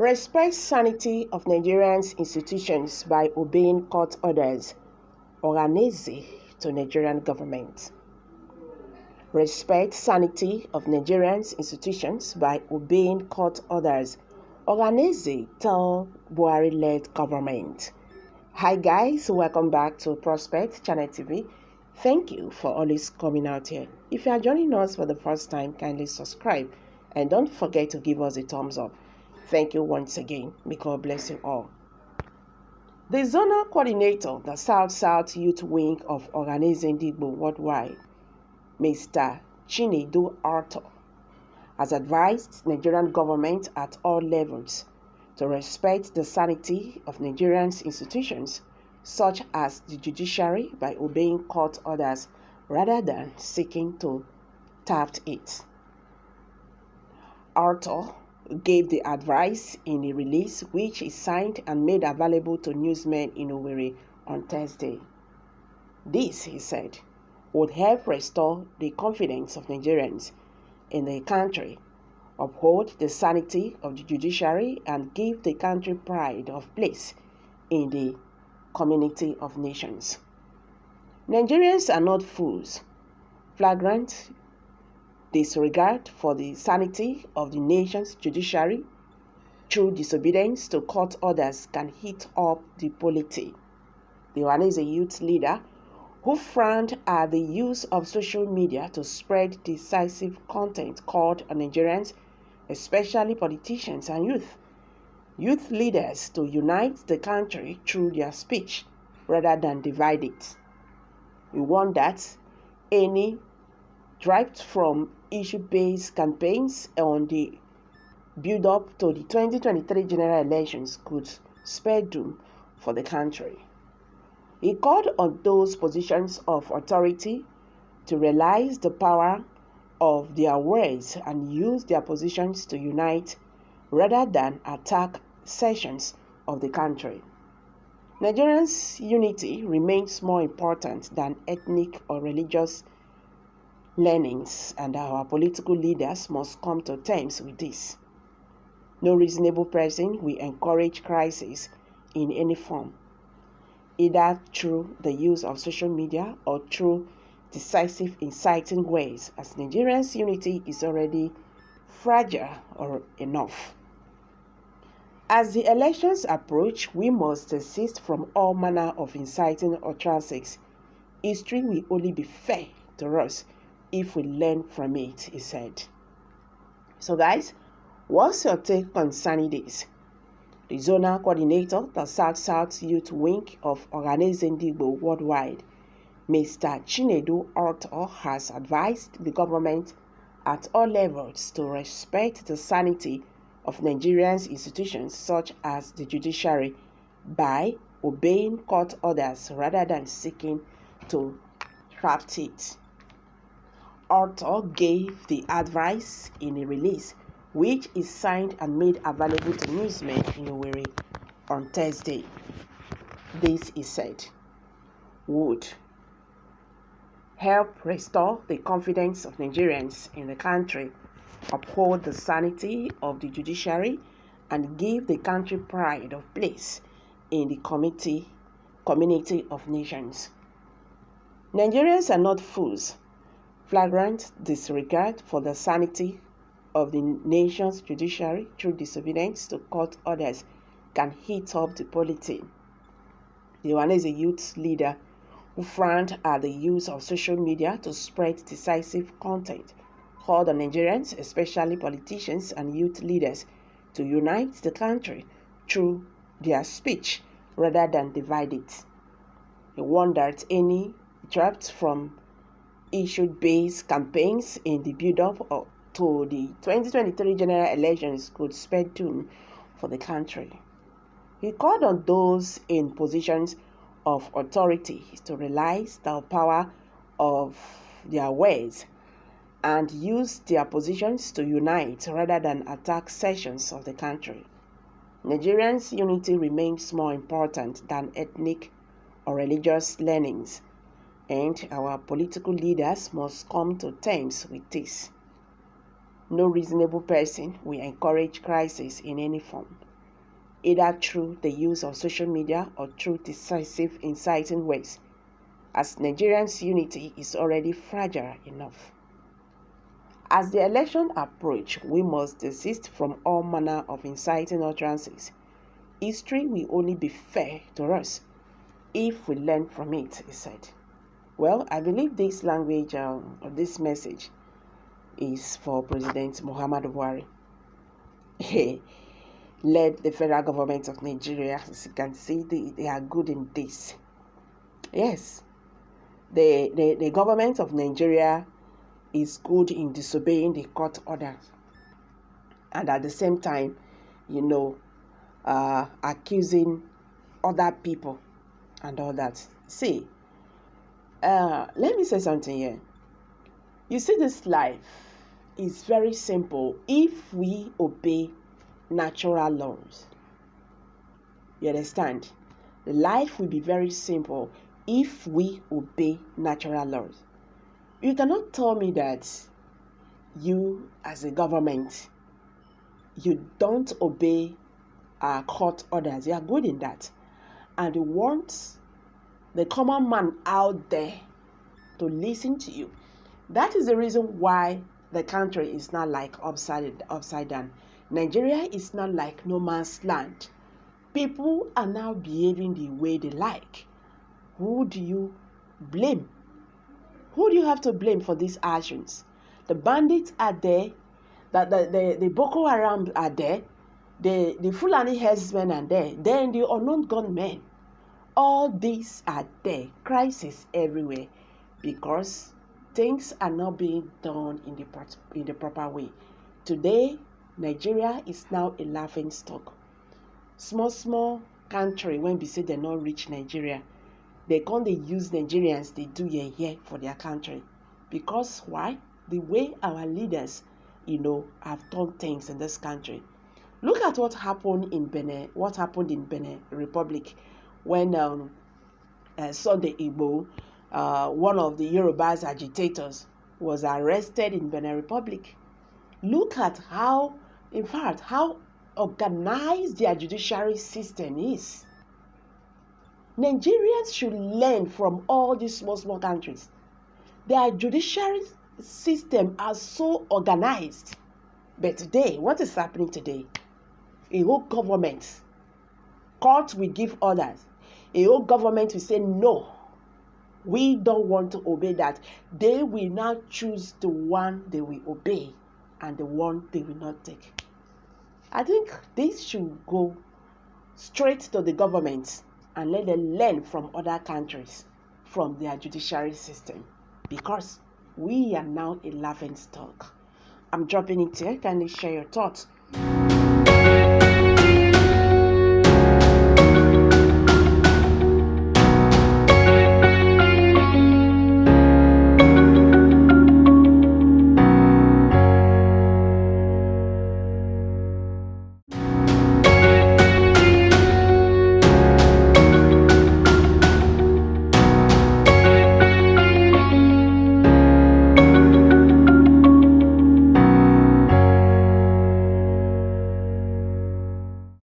Respect sanity of Nigerians' institutions by obeying court orders. Ohanaeze to Nigerian government. Respect sanity of Nigerians' institutions by obeying court orders. Ohanaeze tell Buhari-led government. Hi guys, welcome back to Prospect Channel TV. Thank you for always coming out here. If you are joining us for the first time, kindly subscribe and don't forget to give us a thumbs up. Thank you once again. May God bless you all. The zonal coordinator, the South Youth Wing of Ohanaeze worldwide, Mr. Chinedu Arthur, has advised Nigerian government at all levels to respect the sanity of Nigerians' institutions, such as the judiciary, by obeying court orders rather than seeking to thwart it. Arthur gave the advice in a release which he signed and made available to newsmen in Owerri on Thursday. This, he said, would help restore the confidence of Nigerians in the country, uphold the sanity of the judiciary, and give the country pride of place in the community of nations. Nigerians are not fools. Flagrant disregard for the sanity of the nation's judiciary through disobedience to court orders can heat up the polity. The Wãrns youth leader, who frowned at the use of social media to spread decisive content, called on Nigerians, especially politicians and youth leaders, to unite the country through their speech rather than divide it. We warned that any derived from issue-based campaigns on the build-up to the 2023 general elections could spell doom for the country. He called on those positions of authority to realize the power of their words and use their positions to unite rather than attack sections of the country. Nigerians' unity remains more important than ethnic or religious leanings, and our political leaders must come to terms with this. No reasonable person will encourage crisis in any form, either through the use of social media or through decisive inciting ways, as Nigerians' unity is already fragile or enough. As the elections approach, we must desist from all manner of inciting utterances. History will only be fair to us if we learn from it, he said. So guys, what's your take concerning this? The zonal coordinator, the South Youth Wing of Ohanaeze worldwide, Mr. Chinedu Arthur, has advised the government at all levels to respect the sanity of Nigerians' institutions, such as the judiciary, by obeying court orders rather than seeking to thwart it. Arthur gave the advice in a release which is signed and made available to newsmen in Owerri on Thursday. This, he said, would help restore the confidence of Nigerians in the country, uphold the sanity of the judiciary, and give the country pride of place in the community of nations. Nigerians are not fools. Flagrant disregard for the sanity of the nation's judiciary through disobedience to court orders can heat up the polity. The Wãrns youth leader, who frowned at the use of social media to spread decisive content, called on Nigerians, especially politicians and youth leaders, to unite the country through their speech rather than divide it. He warned that any draft from issue-based campaigns in the build-up to the 2023 general elections could spell doom for the country. He called on those in positions of authority to realize the power of their words and use their positions to unite rather than attack sections of the country. Nigerians' unity remains more important than ethnic or religious leanings, and our political leaders must come to terms with this. No reasonable person will encourage crisis in any form, either through the use of social media or through decisive, inciting ways, as Nigerians' unity is already fragile enough. As the election approach, we must desist from all manner of inciting utterances. History will only be fair to us if we learn from it, he said. Well, I believe this language or this message is for President Muhammadu Buhari. He led the federal government of Nigeria. As you can see, they are good in this. Yes, the government of Nigeria is good in disobeying the court orders, and at the same time, accusing other people and all that. See, let me say something here. You see, this life is very simple if we obey natural laws. You understand? Life will be very simple if we obey natural laws. You cannot tell me that you, as a government, you don't obey court orders. You are good in that. And you want the common man out there to listen to you. That is the reason why the country is not like upside down. Nigeria is not like no man's land. People are now behaving the way they like. Who do you blame? Who do you have to blame for these actions? The bandits are there, the Boko Haram are there, the Fulani herdsmen are there, then the unknown gunmen. All these are there. Crisis everywhere because things are not being done in the proper way. Today, Nigeria is now a laughing stock. Small country, when we say they not reach Nigeria, they can't use Nigerians, they do yeah for their country. Because why? The way our leaders, have done things in this country. Look at what happened in Benin Republic when Sunday Igbo, one of the Yoruba's agitators, was arrested in Benin Republic. Look at how organized their judiciary system is. Nigerians should learn from all these small countries. Their judiciary system are so organized. But today, what is happening today? A whole government, court will give orders. A whole government will say, no, we don't want to obey that. They will now choose the one they will obey and the one they will not take. I think this should go straight to the government and let them learn from other countries, from their judiciary system, because we are now a laughing stock. I'm dropping it here. Kindly share your thoughts.